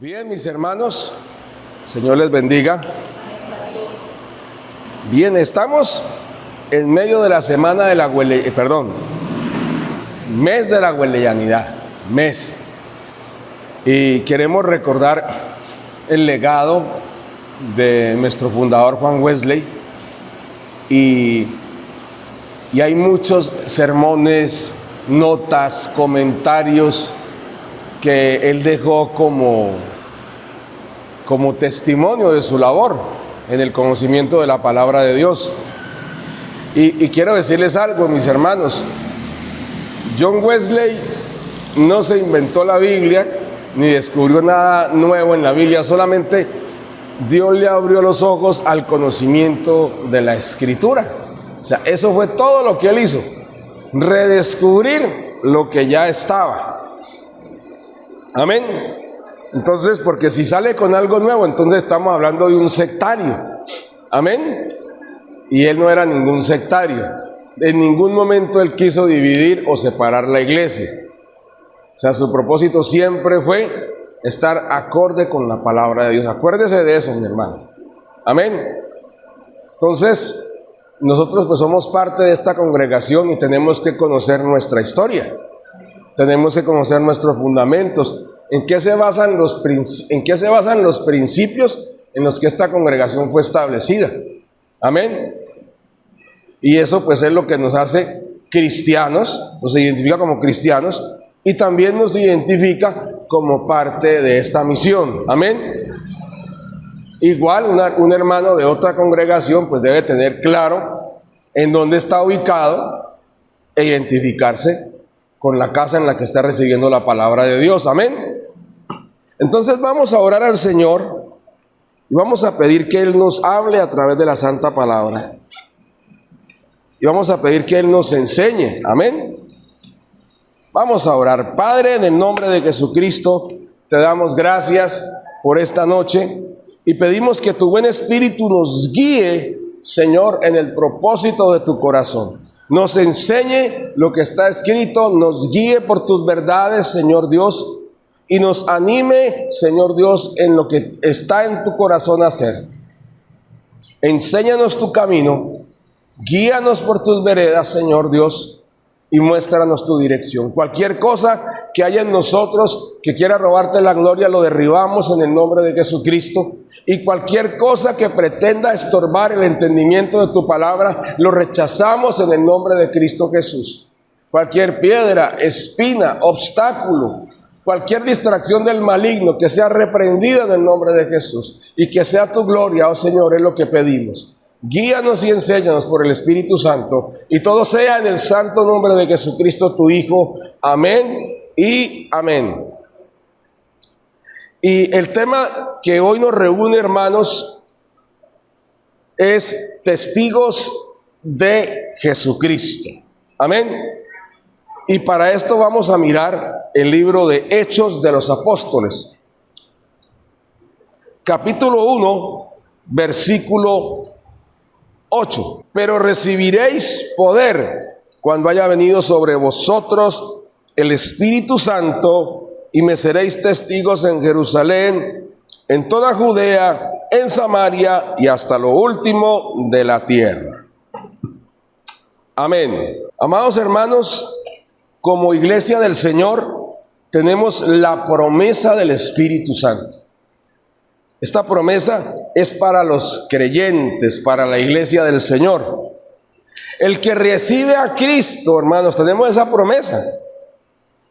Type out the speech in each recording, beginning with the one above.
Bien, mis hermanos, Señor les bendiga. Bien, estamos en medio de la semana de la mes de la huelellanidad, y queremos recordar el legado de nuestro fundador Juan Wesley, y hay muchos sermones, notas, comentarios que él dejó como testimonio de su labor en el conocimiento de la palabra de Dios. Y quiero decirles algo, mis hermanos. John Wesley no se inventó la Biblia ni descubrió nada nuevo en la Biblia, solamente Dios le abrió los ojos al conocimiento de la Escritura. O sea, eso fue todo lo que él hizo, redescubrir lo que ya estaba. Amén. Entonces, porque si sale con algo nuevo, entonces estamos hablando de un sectario. Amén. Y él no era ningún sectario. En ningún momento él quiso dividir o separar la iglesia. O sea, su propósito siempre fue estar acorde con la palabra de Dios. Acuérdese de eso, mi hermano. Amén. Entonces, nosotros pues somos parte de esta congregación y tenemos que conocer nuestra historia. Tenemos que conocer nuestros fundamentos. ¿En qué se basan los principios en los que esta congregación fue establecida? Amén. Y eso pues es lo que nos hace cristianos, nos identifica como cristianos y también nos identifica como parte de esta misión. Amén. Igual un hermano de otra congregación pues debe tener claro en dónde está ubicado e identificarse con la casa en la que está recibiendo la palabra de Dios. Amén. Entonces vamos a orar al Señor y vamos a pedir que Él nos hable a través de la santa palabra. Y vamos a pedir que Él nos enseñe. Amén. Vamos a orar. Padre, en el nombre de Jesucristo, te damos gracias por esta noche y pedimos que tu buen espíritu nos guíe, Señor, en el propósito de tu corazón. Nos enseñe lo que está escrito, nos guíe por tus verdades, Señor Dios, y nos anime, Señor Dios, en lo que está en tu corazón hacer. Enséñanos tu camino, guíanos por tus veredas, Señor Dios, y muéstranos tu dirección. Cualquier cosa que haya en nosotros que quiera robarte la gloria, lo derribamos en el nombre de Jesucristo. Y cualquier cosa que pretenda estorbar el entendimiento de tu palabra, lo rechazamos en el nombre de Cristo Jesús. Cualquier piedra, espina, obstáculo, cualquier distracción del maligno que sea reprendida en el nombre de Jesús. Y que sea tu gloria, oh Señor, es lo que pedimos. Guíanos y enséñanos por el Espíritu Santo. Y todo sea en el santo nombre de Jesucristo, tu Hijo. Amén y amén. Y el tema que hoy nos reúne, hermanos, es testigos de Jesucristo. Amén. Y para esto vamos a mirar el libro de Hechos de los Apóstoles. Capítulo 1, versículo 8. Pero recibiréis poder cuando haya venido sobre vosotros el Espíritu Santo, y me seréis testigos en Jerusalén, en toda Judea, en Samaria y hasta lo último de la tierra. Amén. Amados hermanos, como iglesia del Señor, tenemos la promesa del Espíritu Santo. Esta promesa es para los creyentes, para la iglesia del Señor. El que recibe a Cristo, hermanos, tenemos esa promesa.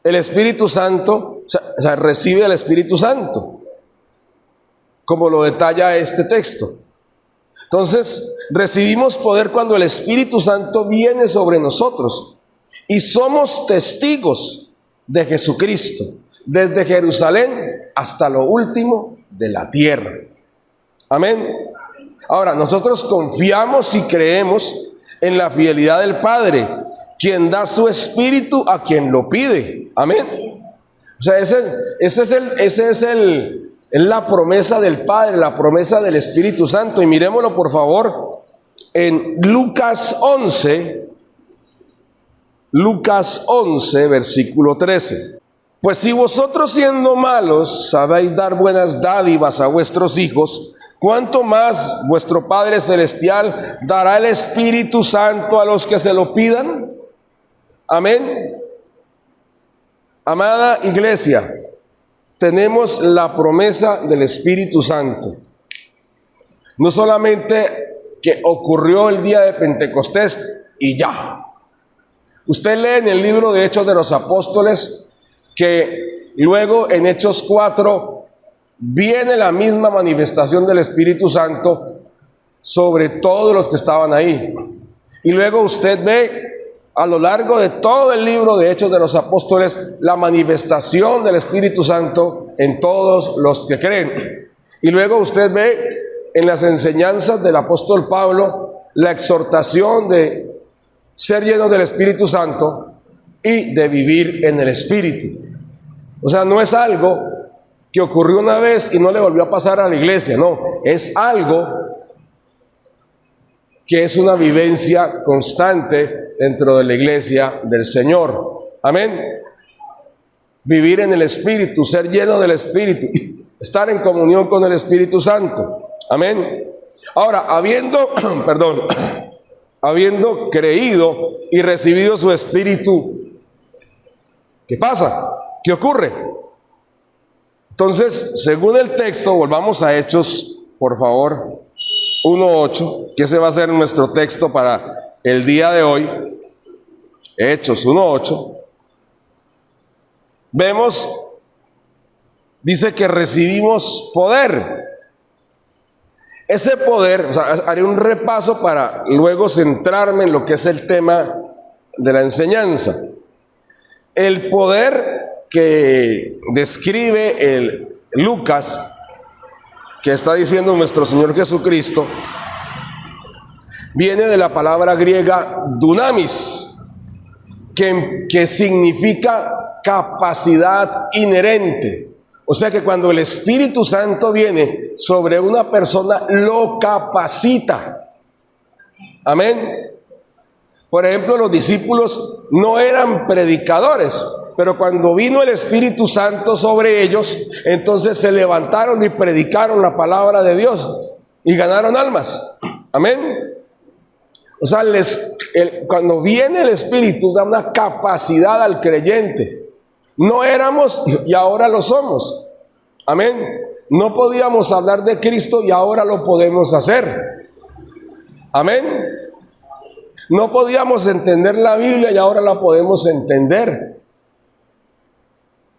El Espíritu Santo, recibe al Espíritu Santo, como lo detalla este texto. Entonces, recibimos poder cuando el Espíritu Santo viene sobre nosotros y somos testigos de Jesucristo, desde Jerusalén hasta lo último de la tierra. Amén. Ahora, nosotros confiamos y creemos en la fidelidad del Padre, quien da su Espíritu a quien lo pide. Amén. O sea, es la promesa del Padre, la promesa del Espíritu Santo. Y miremoslo por favor en Lucas 11, versículo 13. Pues si vosotros siendo malos sabéis dar buenas dádivas a vuestros hijos, ¿cuánto más vuestro Padre Celestial dará el Espíritu Santo a los que se lo pidan? Amén. Amada iglesia, tenemos la promesa del Espíritu Santo. No solamente que ocurrió el día de Pentecostés y ya. Usted lee en el libro de Hechos de los Apóstoles que luego en Hechos 4 viene la misma manifestación del Espíritu Santo sobre todos los que estaban ahí. Y luego usted ve a lo largo de todo el libro de Hechos de los Apóstoles la manifestación del Espíritu Santo en todos los que creen. Y luego usted ve en las enseñanzas del apóstol Pablo la exhortación de ser lleno del Espíritu Santo y de vivir en el Espíritu. O sea, no es algo que ocurrió una vez y no le volvió a pasar a la iglesia, no, es algo que es una vivencia constante dentro de la iglesia del Señor. Amén. Vivir en el Espíritu, ser lleno del Espíritu, estar en comunión con el Espíritu Santo. Amén. Ahora, habiendo creído y recibido su Espíritu, ¿qué pasa? ¿Qué ocurre? Entonces, según el texto, volvamos a Hechos, por favor, 1:8, que ese va a ser nuestro texto para el día de hoy. Hechos 1:8. Vemos, dice que recibimos poder. Ese poder, o sea, haré un repaso para luego centrarme en lo que es el tema de la enseñanza. El poder que describe el Lucas, que está diciendo nuestro Señor Jesucristo, viene de la palabra griega dunamis, que significa capacidad inherente. O sea que cuando el Espíritu Santo viene sobre una persona, lo capacita. Amén. Por ejemplo, los discípulos no eran predicadores, pero cuando vino el Espíritu Santo sobre ellos, entonces se levantaron y predicaron la palabra de Dios y ganaron almas. Amén. O sea, cuando viene el Espíritu da una capacidad al creyente. No éramos y ahora lo somos. Amén. No podíamos hablar de Cristo y ahora lo podemos hacer. Amén. No podíamos entender la Biblia y ahora la podemos entender.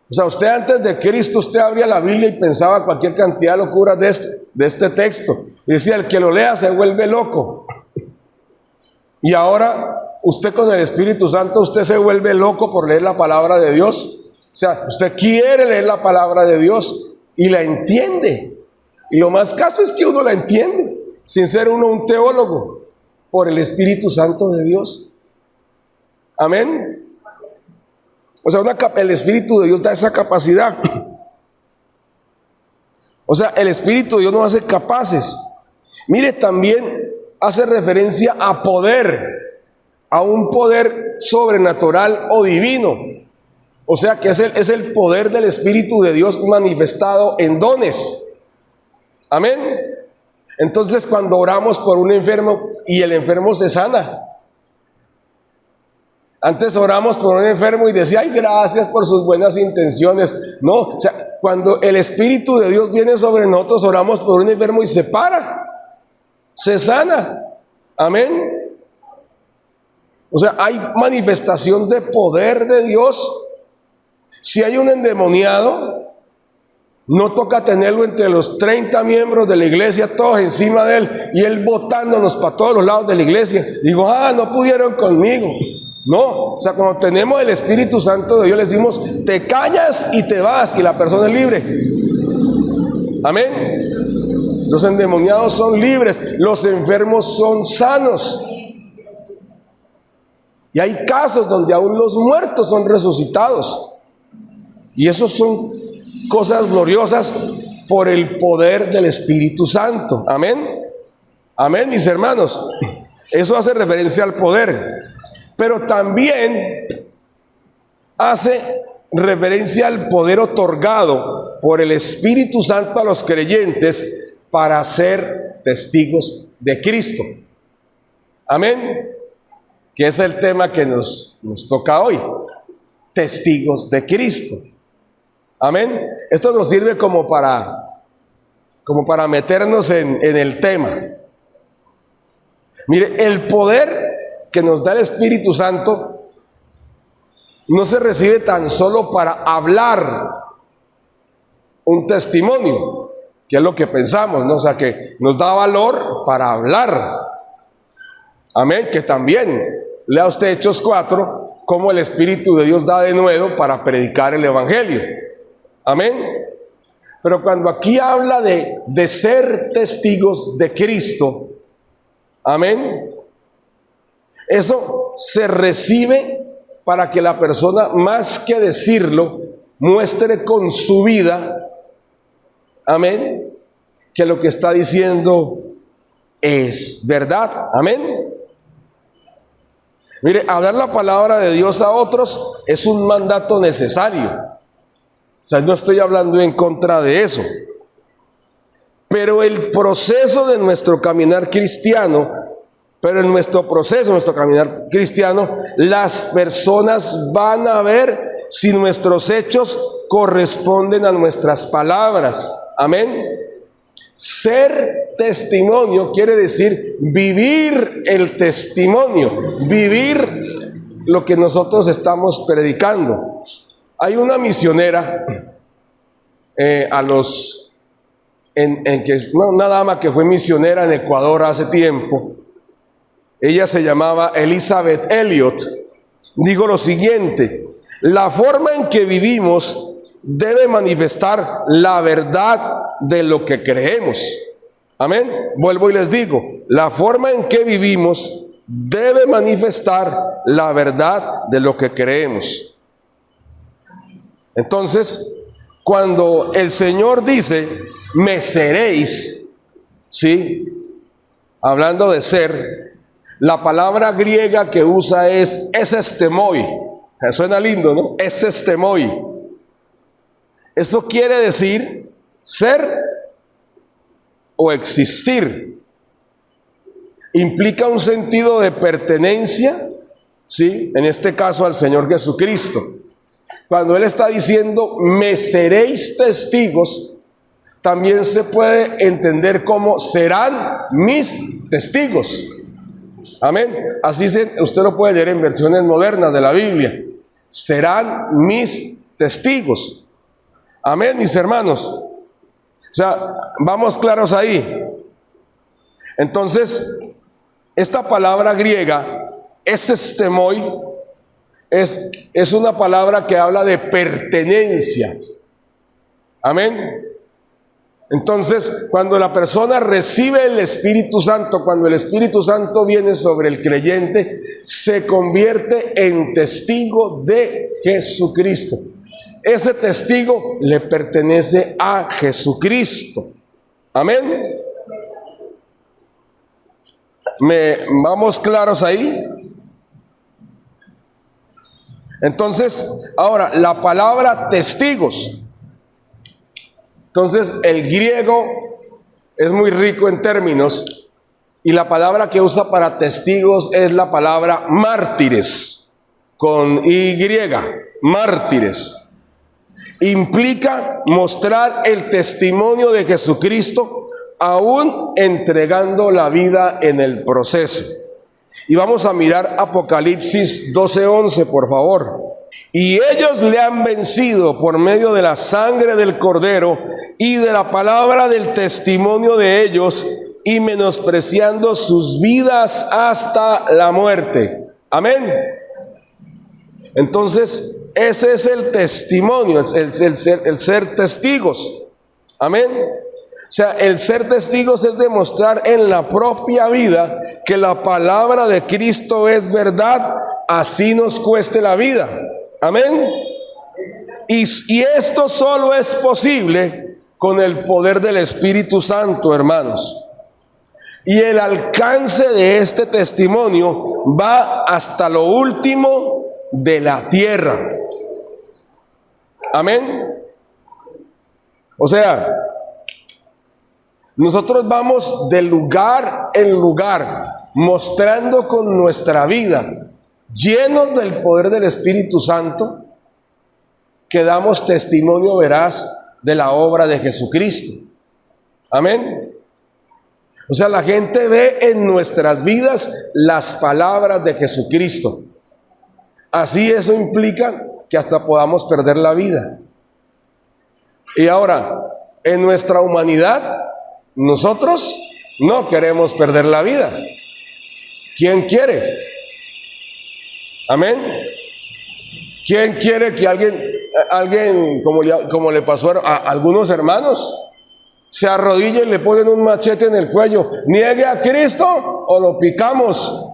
O sea, usted antes de Cristo, usted abría la Biblia y pensaba cualquier cantidad de locuras de este texto. Y decía, el que lo lea se vuelve loco. Y ahora, usted con el Espíritu Santo, usted se vuelve loco por leer la palabra de Dios. O sea, usted quiere leer la palabra de Dios y la entiende. Y lo más caso es que uno la entiende, sin ser uno un teólogo, por el Espíritu Santo de Dios. Amén. O sea, el Espíritu de Dios da esa capacidad. O sea, el Espíritu de Dios nos hace capaces. Mire, también hace referencia a poder, a un poder sobrenatural o divino. O sea, que es el poder del Espíritu de Dios manifestado en dones. Amén. Entonces, cuando oramos por un enfermo y el enfermo se sana. Antes oramos por un enfermo y decía, ay, gracias por sus buenas intenciones. No, o sea, cuando el Espíritu de Dios viene sobre nosotros, oramos por un enfermo y se para, se sana. Amén. O sea, hay manifestación de poder de Dios. Si hay un endemoniado, no toca tenerlo entre los 30 miembros de la iglesia, todos encima de él, y él botándonos para todos los lados de la iglesia. Digo, no pudieron conmigo. No, o sea, cuando tenemos el Espíritu Santo de Dios, le decimos, te callas y te vas, y la persona es libre. Amén. Los endemoniados son libres, los enfermos son sanos. Y hay casos donde aún los muertos son resucitados. Y esos son cosas gloriosas por el poder del Espíritu Santo. Amén. Amén, mis hermanos. Eso hace referencia al poder. Pero también hace referencia al poder otorgado por el Espíritu Santo a los creyentes para ser testigos de Cristo. Amén. Que es el tema que nos toca hoy. Testigos de Cristo. Amén. Esto nos sirve como para meternos en el tema. Mire, el poder que nos da el Espíritu Santo no se recibe tan solo para hablar un testimonio, que es lo que pensamos, ¿no? O sea, que nos da valor para hablar. Amén, que también lea usted Hechos 4, cómo el Espíritu de Dios da de nuevo para predicar el Evangelio. Amén. Pero cuando aquí habla de ser testigos de Cristo, amén, eso se recibe para que la persona, más que decirlo, muestre con su vida, amén, que lo que está diciendo es verdad. Amén. Mire, hablar la palabra de Dios a otros es un mandato necesario. O sea, no estoy hablando en contra de eso. Pero el proceso de nuestro caminar cristiano, las personas van a ver si nuestros hechos corresponden a nuestras palabras. Amén. Ser testimonio quiere decir vivir el testimonio, vivir lo que nosotros estamos predicando. Hay una misionera, una dama que fue misionera en Ecuador hace tiempo. Ella se llamaba Elizabeth Elliot. Digo lo siguiente: la forma en que vivimos debe manifestar la verdad de lo que creemos. Amén. Vuelvo y les digo, la forma en que vivimos debe manifestar la verdad de lo que creemos. Entonces, cuando el Señor dice, me seréis, ¿sí? Hablando de ser, la palabra griega que usa es esestemoi. Suena lindo, ¿no? Esestemoi. Eso quiere decir ser o existir. Implica un sentido de pertenencia, ¿sí? En este caso al Señor Jesucristo. Cuando Él está diciendo, me seréis testigos, también se puede entender como serán mis testigos. Amén. Así usted lo puede leer en versiones modernas de la Biblia. Serán mis testigos. Amén, mis hermanos. O sea, vamos claros ahí. Entonces, esta palabra griega, esestemoi, es una palabra que habla de pertenencia. Amén. Entonces, cuando la persona recibe el Espíritu Santo, cuando el Espíritu Santo viene sobre el creyente, se convierte en testigo de Jesucristo. Ese testigo le pertenece a Jesucristo. Amén. ¿Vamos claros ahí? Entonces, ahora, la palabra testigos. Entonces, el griego es muy rico en términos y la palabra que usa para testigos es la palabra mártires, con Y, mártires. Implica mostrar el testimonio de Jesucristo aún entregando la vida en el proceso. Y vamos a mirar Apocalipsis 12:11, por favor. Y ellos le han vencido por medio de la sangre del Cordero y de la palabra del testimonio de ellos, y menospreciando sus vidas hasta la muerte. Amén. Entonces, ese es el testimonio, el ser testigos. Amén. O sea, el ser testigos es demostrar en la propia vida que la palabra de Cristo es verdad, así nos cueste la vida. Amén. Y esto solo es posible con el poder del Espíritu Santo, hermanos. Y el alcance de este testimonio va hasta lo último de la tierra. Amén. O sea, nosotros vamos de lugar en lugar, mostrando con nuestra vida, llenos del poder del Espíritu Santo, que damos testimonio veraz de la obra de Jesucristo. Amén. O sea, la gente ve en nuestras vidas las palabras de Jesucristo. Así eso implica que hasta podamos perder la vida. Y ahora, en nuestra humanidad, nosotros no queremos perder la vida. ¿Quién quiere? Amén. ¿Quién quiere que alguien como le pasó a algunos hermanos, se arrodilla y le ponen un machete en el cuello? Niegue a Cristo o lo picamos.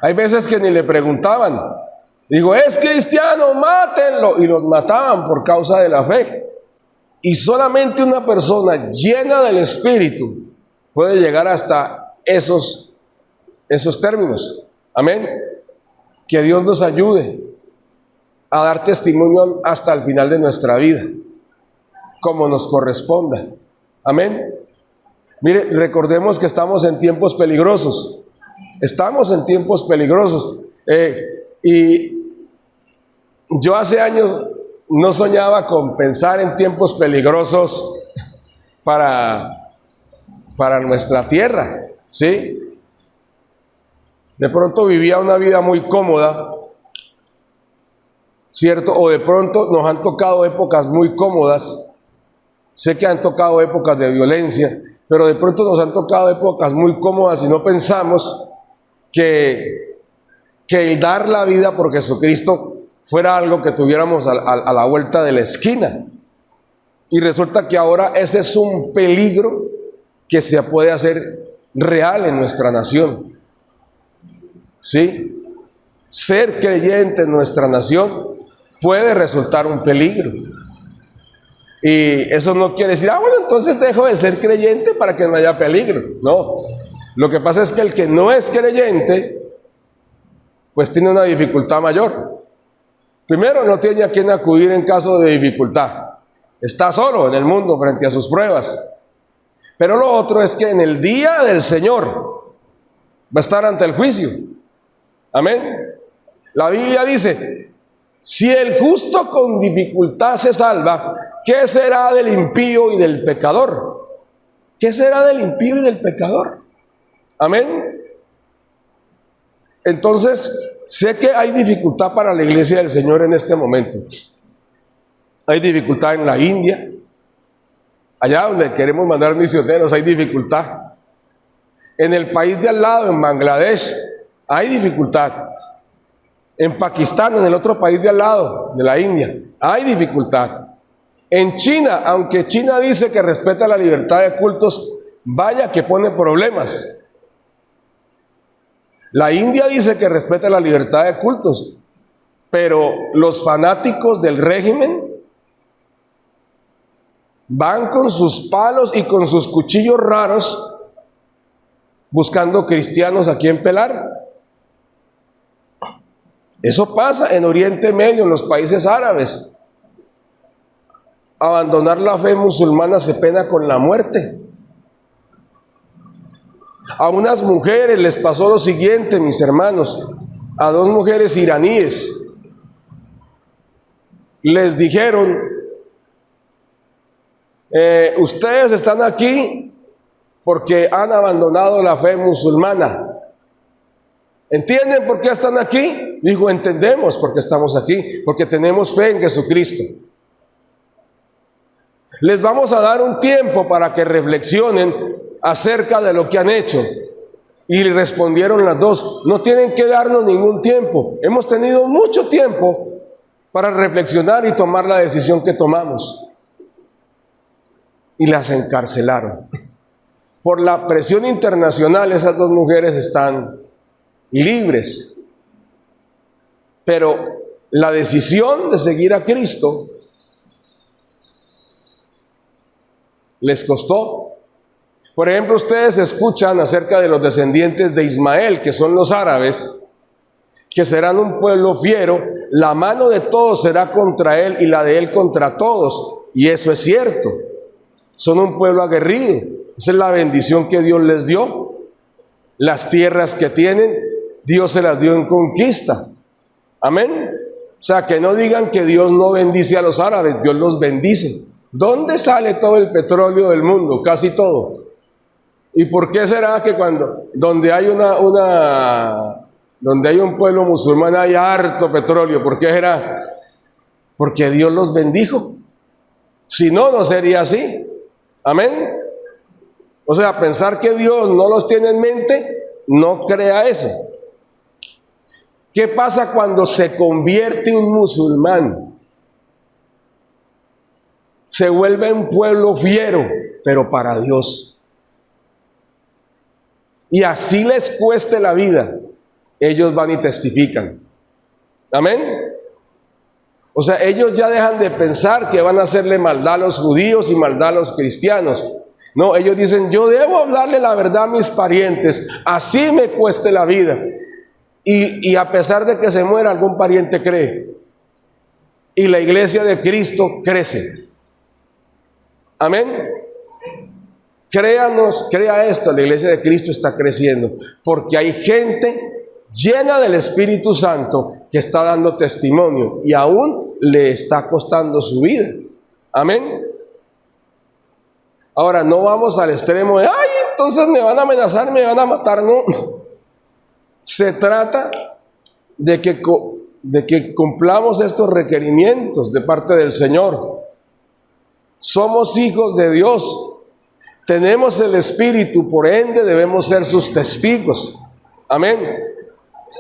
Hay veces que ni le preguntaban. Digo, es cristiano, mátenlo. Y los mataban por causa de la fe. Y solamente una persona llena del Espíritu puede llegar hasta esos términos. Amén. Que Dios nos ayude a dar testimonio hasta el final de nuestra vida, como nos corresponda. Amén. Mire, recordemos que estamos en tiempos peligrosos. Estamos en tiempos peligrosos. Y yo hace años no soñaba con pensar en tiempos peligrosos para nuestra tierra, ¿sí? De pronto vivía una vida muy cómoda, ¿cierto? O de pronto nos han tocado épocas muy cómodas. Sé que han tocado épocas de violencia, pero de pronto nos han tocado épocas muy cómodas y no pensamos que el dar la vida por Jesucristo fuera algo que tuviéramos a la vuelta de la esquina. Y resulta que ahora ese es un peligro que se puede hacer real en nuestra nación. ¿Sí? Ser creyente en nuestra nación puede resultar un peligro. Y eso no quiere decir, bueno, entonces dejo de ser creyente para que no haya peligro. No. Lo que pasa es que el que no es creyente, pues tiene una dificultad mayor. Primero, no tiene a quién acudir en caso de dificultad. Está solo en el mundo frente a sus pruebas. Pero lo otro es que en el día del Señor va a estar ante el juicio. Amén. La Biblia dice, si el justo con dificultad se salva, ¿qué será del impío y del pecador? ¿Qué será del impío y del pecador? Amén. Entonces, sé que hay dificultad para la iglesia del Señor en este momento. Hay dificultad en la India. Allá donde queremos mandar misioneros hay dificultad. En el país de al lado, en Bangladesh, hay dificultad. En Pakistán, en el otro país de al lado, de la India, hay dificultad. En China, aunque China dice que respeta la libertad de cultos, vaya que pone problemas. La India dice que respeta la libertad de cultos, pero los fanáticos del régimen van con sus palos y con sus cuchillos raros buscando cristianos a quien pelar. Eso pasa en Oriente Medio, en los países árabes. Abandonar la fe musulmana se pena con la muerte. A unas mujeres les pasó lo siguiente, mis hermanos, a dos mujeres iraníes. Les dijeron, ustedes están aquí porque han abandonado la fe musulmana. ¿Entienden por qué están aquí? Digo, entendemos por qué estamos aquí, porque tenemos fe en Jesucristo. Les vamos a dar un tiempo para que reflexionen acerca de lo que han hecho. Y le respondieron las dos, no tienen que darnos ningún tiempo. Hemos tenido mucho tiempo para reflexionar y tomar la decisión que tomamos. Y las encarcelaron. Por la presión internacional, esas dos mujeres están libres. Pero la decisión de seguir a Cristo les costó. Por ejemplo, ustedes escuchan acerca de los descendientes de Ismael, que son los árabes, que serán un pueblo fiero, la mano de todos será contra él y la de él contra todos. Y eso es cierto. Son un pueblo aguerrido. Esa es la bendición que Dios les dio. Las tierras que tienen, Dios se las dio en conquista. Amén. O sea, que no digan que Dios no bendice a los árabes, Dios los bendice. ¿Dónde sale todo el petróleo del mundo? Casi todo. ¿Y por qué será que donde hay donde hay un pueblo musulmán hay harto petróleo? ¿Por qué será? Porque Dios los bendijo. Si no, no sería así. Amén. O sea, pensar que Dios no los tiene en mente, no crea eso. ¿Qué pasa cuando se convierte un musulmán? Se vuelve un pueblo fiero, pero para Dios. Y así les cueste la vida, ellos van y testifican. Amén. O sea, ellos ya dejan de pensar que van a hacerle maldad a los judíos y maldad a los cristianos. No, ellos dicen, yo debo hablarle la verdad a mis parientes, así me cueste la vida. Y a pesar de que se muera, algún pariente cree. Y la iglesia de Cristo crece. Amén. Crea esto, la iglesia de Cristo está creciendo. Porque hay gente llena del Espíritu Santo que está dando testimonio y aún le está costando su vida. Amén. Ahora, no vamos al extremo de, ay, entonces me van a amenazar, me van a matar. No. Se trata de que cumplamos estos requerimientos de parte del Señor. Somos hijos de Dios. Tenemos el Espíritu, por ende debemos ser sus testigos. Amén.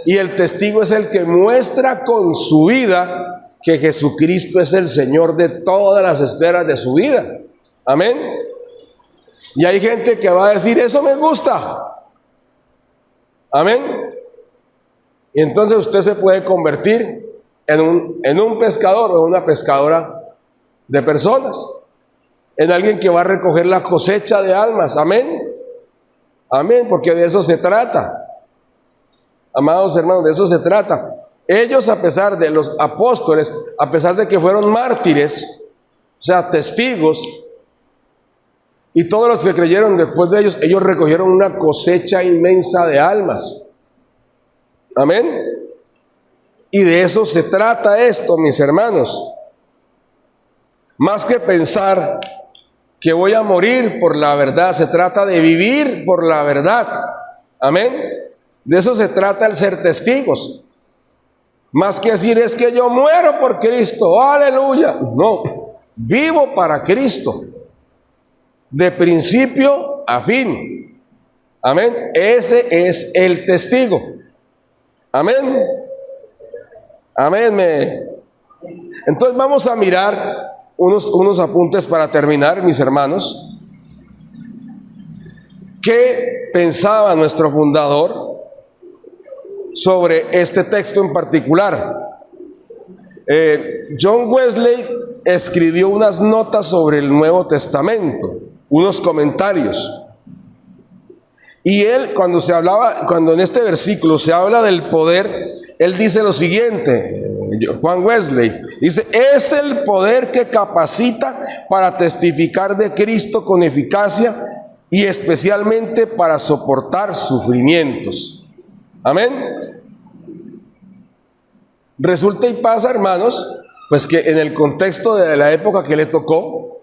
Y el testigo es el que muestra con su vida que Jesucristo es el Señor de todas las esferas de su vida. Amén. Y hay gente que va a decir, eso me gusta. Amén. Y entonces usted se puede convertir en un pescador o una pescadora de personas. En alguien que va a recoger la cosecha de almas. Amén. Amén, porque de eso se trata. Amados hermanos, de eso se trata. Ellos, a pesar de los apóstoles, a pesar de que fueron mártires, o sea, testigos, y todos los que creyeron después de ellos recogieron una cosecha inmensa de almas. Amén. Y de eso se trata esto, mis hermanos. Más que pensar que voy a morir por la verdad, se trata de vivir por la verdad. Amén. De eso se trata el ser testigos. Más que decir, es que yo muero por Cristo, aleluya. No, vivo para Cristo. De principio a fin. Amén. Ese es el testigo. Amén. Amén. Entonces vamos a mirar unos apuntes para terminar, mis hermanos. ¿Qué pensaba nuestro fundador sobre este texto en particular? John Wesley escribió unas notas sobre el Nuevo Testamento, unos comentarios. Y él, cuando en este versículo se habla del poder, él dice lo siguiente, Juan Wesley, dice, es el poder que capacita para testificar de Cristo con eficacia y especialmente para soportar sufrimientos. Amén. Resulta y pasa, hermanos, pues que en el contexto de la época que le tocó,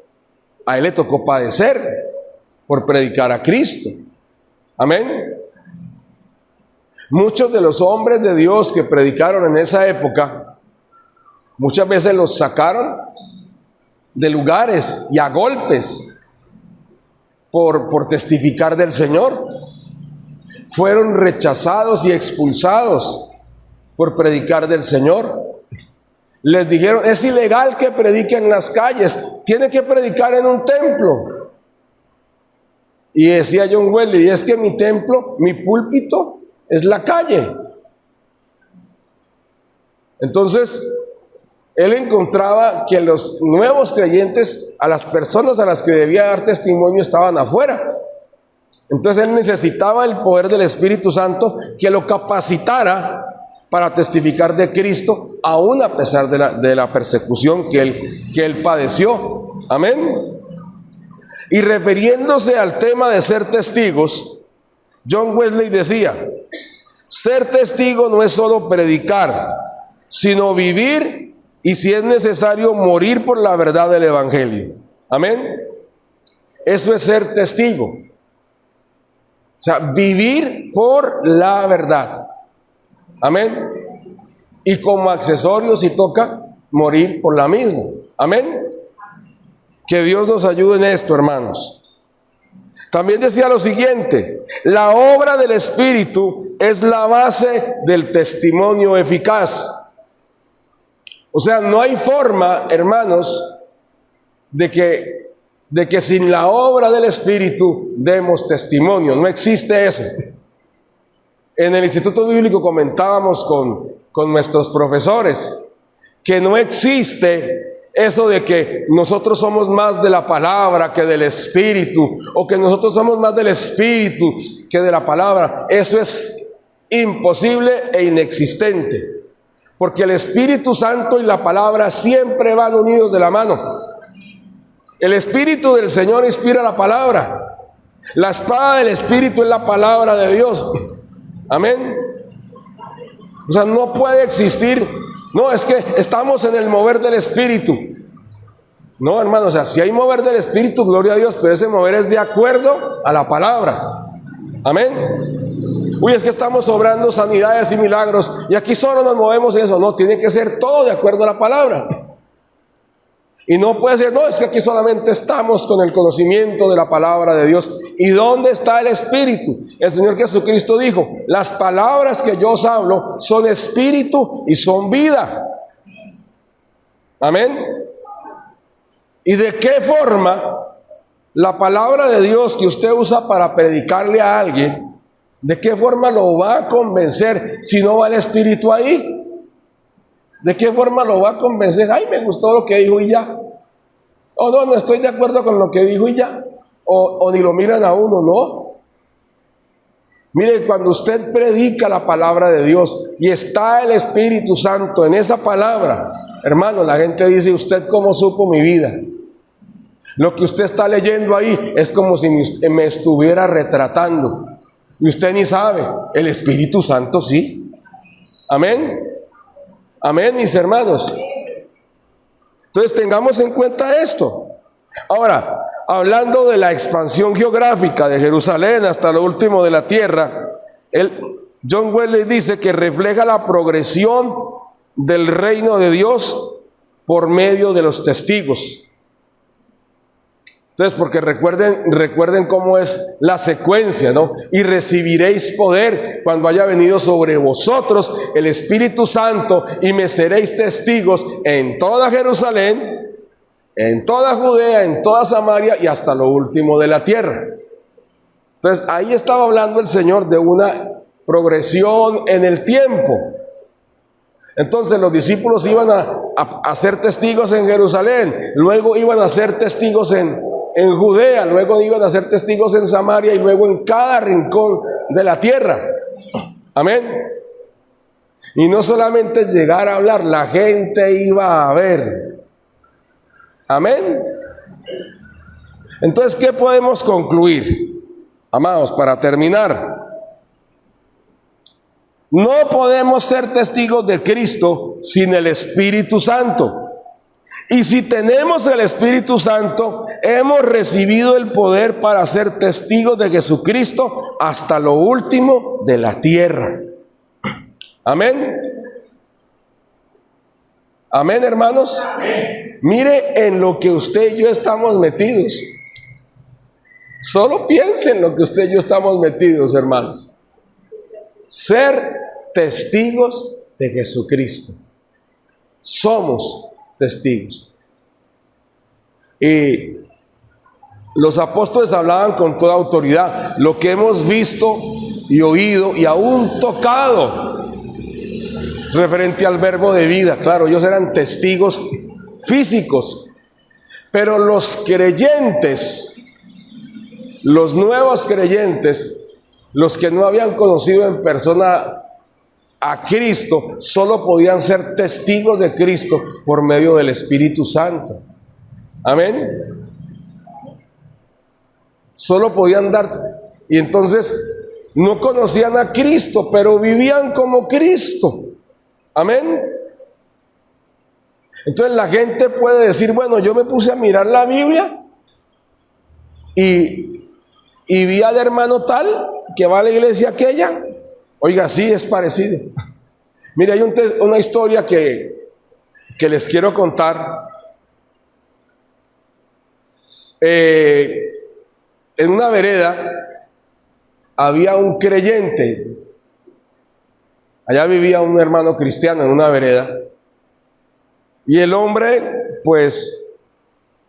a él le tocó padecer por predicar a Cristo. Amén. Muchos de los hombres de Dios que predicaron en esa época, muchas veces los sacaron de lugares y a golpes por testificar del Señor. Fueron rechazados y expulsados por predicar del Señor. Les dijeron, es ilegal que predique en las calles, tiene que predicar en un templo. Y decía John Wesley, es que mi templo, mi púlpito es la calle. Entonces, él encontraba que los nuevos creyentes, a las personas a las que debía dar testimonio, estaban afuera. Entonces él necesitaba el poder del Espíritu Santo que lo capacitara para testificar de Cristo, aún a pesar de la persecución que él padeció. Amén. Y refiriéndose al tema de ser testigos, John Wesley decía: ser testigo no es solo predicar, sino vivir y, si es necesario, morir por la verdad del Evangelio. Amén. Eso es ser testigo. O sea, vivir por la verdad. Amén. Y como accesorio, si toca, morir por la misma. Amén. Que Dios nos ayude en esto, hermanos. También decía lo siguiente: la obra del Espíritu es la base del testimonio eficaz. O sea, no hay forma, hermanos, de que sin la obra del Espíritu demos testimonio. No existe eso. En el Instituto Bíblico comentábamos con nuestros profesores que no existe eso de que nosotros somos más de la palabra que del Espíritu, o que nosotros somos más del Espíritu que de la palabra. Eso es imposible e inexistente, porque el Espíritu Santo y la palabra siempre van unidos de la mano. El Espíritu del Señor inspira la palabra. La espada del Espíritu es la palabra de Dios. Amén. O sea, no puede existir: no, es que estamos en el mover del Espíritu. No, hermano, o sea, si hay mover del Espíritu, gloria a Dios, pero ese mover es de acuerdo a la palabra. Amén. Uy, es que estamos obrando sanidades y milagros y aquí solo nos movemos en eso. No, tiene que ser todo de acuerdo a la palabra. Y no puede ser: no, es que aquí solamente estamos con el conocimiento de la palabra de Dios. ¿Y dónde está el Espíritu? El Señor Jesucristo dijo: las palabras que yo os hablo son espíritu y son vida. Amén. ¿Y de qué forma la palabra de Dios que usted usa para predicarle a alguien, de qué forma lo va a convencer si no va el Espíritu ahí? ¿De qué forma lo va a convencer? Ay, me gustó lo que dijo y ya. O no, no estoy de acuerdo con lo que dijo y ya. O ni lo miran a uno, no. Mire, cuando usted predica la palabra de Dios y está el Espíritu Santo en esa palabra, hermano, la gente dice: ¿usted cómo supo mi vida? Lo que usted está leyendo ahí es como si me estuviera retratando. Y usted ni sabe. El Espíritu Santo sí. Amén. Amén, mis hermanos. Entonces tengamos en cuenta esto. Ahora, hablando de la expansión geográfica de Jerusalén hasta lo último de la tierra, John Wesley dice que refleja la progresión del reino de Dios por medio de los testigos. Entonces, porque recuerden cómo es la secuencia, ¿no? Y recibiréis poder cuando haya venido sobre vosotros el Espíritu Santo, y me seréis testigos en toda Jerusalén, en toda Judea, en toda Samaria y hasta lo último de la tierra. Entonces, ahí estaba hablando el Señor de una progresión en el tiempo. Entonces los discípulos iban a ser testigos en Jerusalén, luego iban a ser testigos en Judea, luego iban a ser testigos en Samaria y luego en cada rincón de la tierra. Amén. Y no solamente llegar a hablar, la gente iba a ver. Amén. Entonces, ¿qué podemos concluir, amados, para terminar? No podemos ser testigos de Cristo sin el Espíritu Santo. Y si tenemos el Espíritu Santo, hemos recibido el poder para ser testigos de Jesucristo hasta lo último de la tierra. Amén. Amén, hermanos. Amén. Mire en lo que usted y yo estamos metidos. Solo piense en lo que usted y yo estamos metidos, hermanos. Ser testigos de Jesucristo. Somos testigos. Y los apóstoles hablaban con toda autoridad. Lo que hemos visto y oído y aún tocado referente al verbo de vida. Claro, ellos eran testigos físicos, pero los creyentes, los nuevos creyentes, los que no habían conocido en persona a Cristo, solo podían ser testigos de Cristo por medio del Espíritu Santo. Amén. Solo podían dar, y entonces no conocían a Cristo, pero vivían como Cristo. Amén. Entonces la gente puede decir, bueno, yo me puse a mirar la Biblia y vi al hermano tal que va a la iglesia aquella. Oiga, sí, es parecido. Mire, hay una historia que les quiero contar. En una vereda había un creyente. Allá vivía un hermano cristiano en una vereda. Y el hombre, pues,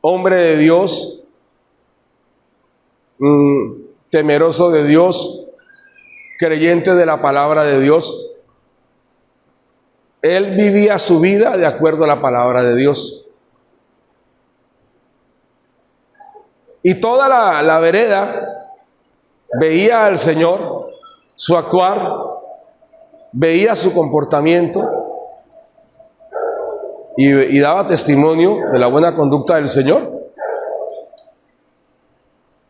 hombre de Dios, temeroso de Dios, creyente de la palabra de Dios, él vivía su vida de acuerdo a la palabra de Dios. Y toda la vereda veía al Señor, su actuar, veía su comportamiento y daba testimonio de la buena conducta del Señor.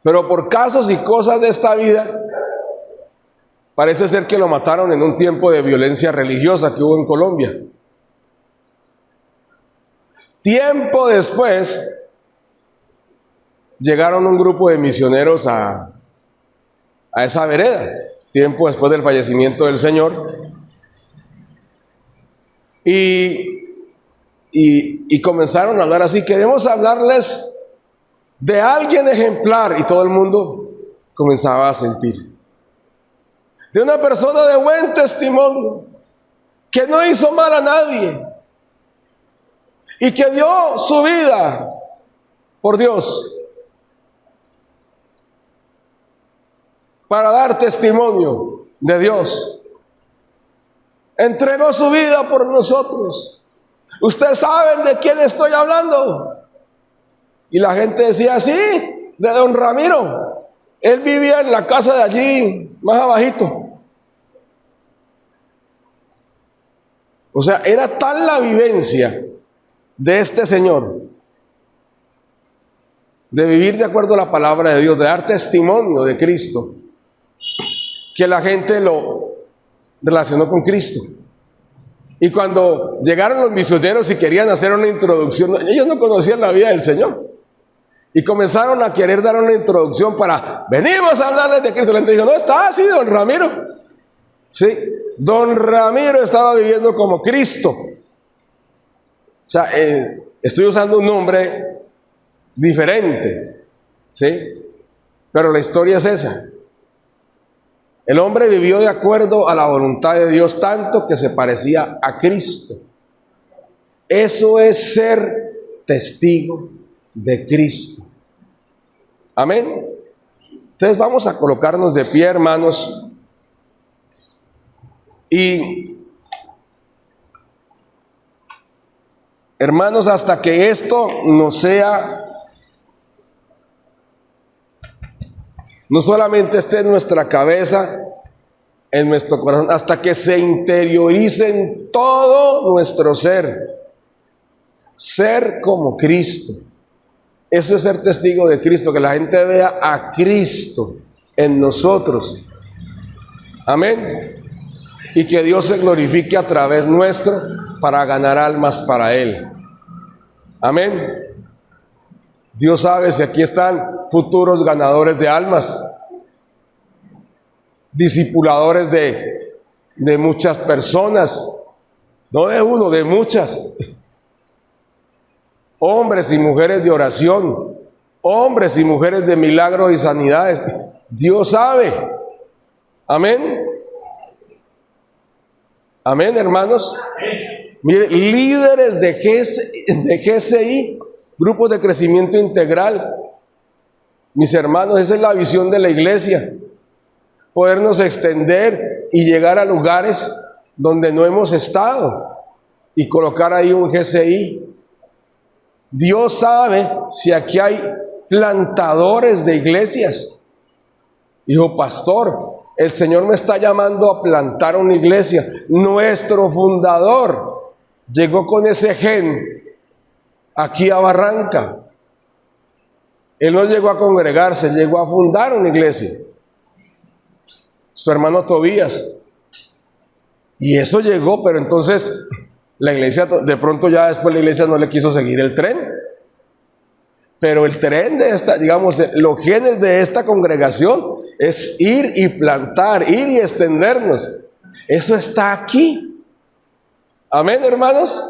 Pero por casos y cosas de esta vida, parece ser que lo mataron en un tiempo de violencia religiosa que hubo en Colombia. Tiempo después, llegaron un grupo de misioneros a esa vereda, tiempo después del fallecimiento del Señor, y comenzaron a hablar así: queremos hablarles de alguien ejemplar, y todo el mundo comenzaba a sentir, de una persona de buen testimonio, que no hizo mal a nadie, y que dio su vida por Dios, para dar testimonio de Dios. Entregó su vida por nosotros. ¿Ustedes saben de quién estoy hablando? Y la gente decía, sí, de don Ramiro. Él vivía en la casa de allí, más abajito. O sea, era tal la vivencia de este señor, de vivir de acuerdo a la palabra de Dios, de dar testimonio de Cristo, que la gente lo relacionó con Cristo. Y cuando llegaron los misioneros y querían hacer una introducción, ellos no conocían la vida del Señor, y comenzaron a querer dar una introducción para, venimos a hablarles de Cristo. La gente dijo, no, está así don Ramiro. Sí, don Ramiro estaba viviendo como Cristo. O sea, estoy usando un nombre diferente, ¿sí? Pero la historia es esa. El hombre vivió de acuerdo a la voluntad de Dios, tanto que se parecía a Cristo. Eso es ser testigo de Cristo. Amén. Entonces vamos a colocarnos de pie, hermanos. Y hermanos, hasta que esto no sea, no solamente esté en nuestra cabeza, en nuestro corazón, hasta que se interiorice en todo nuestro ser como Cristo. Eso es ser testigo de Cristo, que la gente vea a Cristo en nosotros. Amén. Y que Dios se glorifique a través nuestro para ganar almas para Él. Amén. Dios sabe si aquí están futuros ganadores de almas, discipuladores de muchas personas, no de uno, de muchas. Hombres y mujeres de oración, hombres y mujeres de milagros y sanidades. Dios sabe. Amén. Amén, hermanos. Mire, líderes de GCI, grupos de crecimiento integral. Mis hermanos, esa es la visión de la iglesia. Podernos extender y llegar a lugares donde no hemos estado y colocar ahí un GCI. Dios sabe si aquí hay plantadores de iglesias. Dijo, pastor, El Señor me está llamando a plantar una iglesia. Nuestro fundador llegó con ese gen aquí a Barranca. Él no llegó a congregarse, llegó a fundar una iglesia. Su hermano Tobías. Y eso llegó, pero entonces la iglesia, de pronto ya después la iglesia no le quiso seguir el tren. Pero el tren de esta, digamos, los genes de esta congregación es ir y plantar, ir y extendernos. Eso está aquí. Amén, hermanos.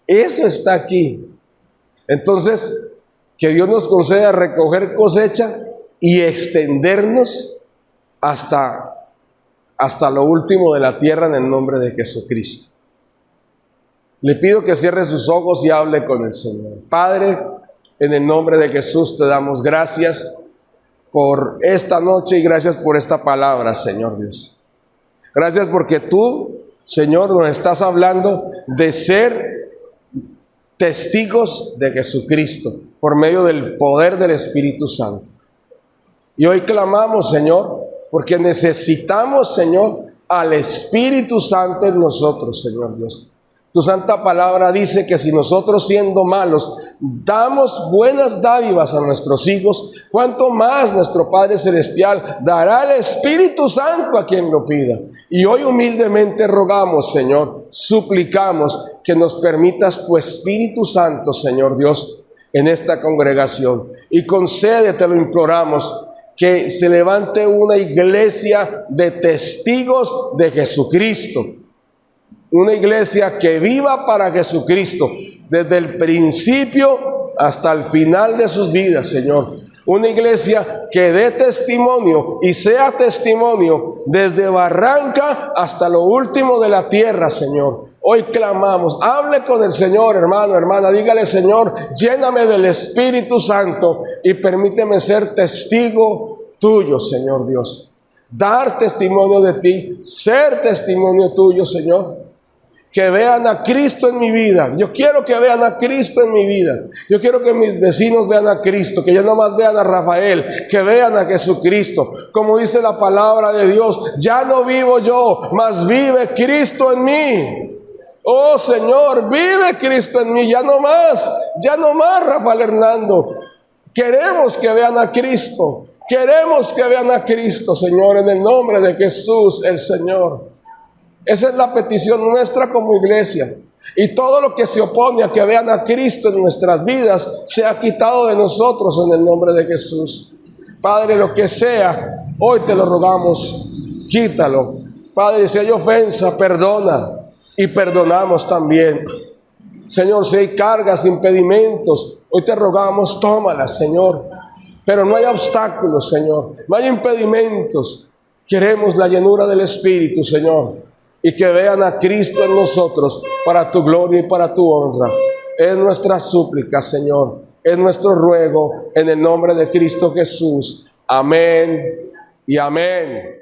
Eso está aquí. Entonces, que Dios nos conceda recoger cosecha y extendernos hasta lo último de la tierra en el nombre de Jesucristo. Le pido que cierre sus ojos y hable con el Señor. Padre, en el nombre de Jesús te damos gracias por esta noche y gracias por esta palabra, Señor Dios. Gracias porque tú, Señor, nos estás hablando de ser testigos de Jesucristo por medio del poder del Espíritu Santo. Y hoy clamamos, Señor, porque necesitamos, Señor, al Espíritu Santo en nosotros, Señor Dios. Tu santa palabra dice que si nosotros, siendo malos, damos buenas dádivas a nuestros hijos, cuánto más nuestro Padre Celestial dará el Espíritu Santo a quien lo pida. Y hoy humildemente rogamos, Señor, suplicamos que nos permitas tu Espíritu Santo, Señor Dios, en esta congregación. Y concédete, lo imploramos, que se levante una iglesia de testigos de Jesucristo. Una iglesia que viva para Jesucristo, desde el principio hasta el final de sus vidas, Señor. Una iglesia que dé testimonio y sea testimonio desde Barranca hasta lo último de la tierra, Señor. Hoy clamamos, hable con el Señor, hermano, hermana, dígale, Señor, lléname del Espíritu Santo y permíteme ser testigo tuyo, Señor Dios. Dar testimonio de ti, ser testimonio tuyo, Señor. Que vean a Cristo en mi vida. Yo quiero que vean a Cristo en mi vida. Yo quiero que mis vecinos vean a Cristo, que ya no más vean a Rafael, que vean a Jesucristo. Como dice la palabra de Dios, ya no vivo yo, mas vive Cristo en mí. Oh Señor, vive Cristo en mí, ya no más, Rafael Hernando. Queremos que vean a Cristo, Señor, en el nombre de Jesús el Señor. Esa es la petición nuestra como iglesia. Y todo lo que se opone a que vean a Cristo en nuestras vidas, se ha quitado de nosotros en el nombre de Jesús. Padre, lo que sea, hoy te lo rogamos, quítalo. Padre, si hay ofensa, perdona. Y perdonamos también. Señor, si hay cargas, impedimentos, hoy te rogamos, tómalas, Señor. Pero no hay obstáculos, Señor. No hay impedimentos. Queremos la llenura del Espíritu, Señor. Y que vean a Cristo en nosotros para tu gloria y para tu honra. Es nuestra súplica, Señor. Es nuestro ruego en el nombre de Cristo Jesús. Amén y amén.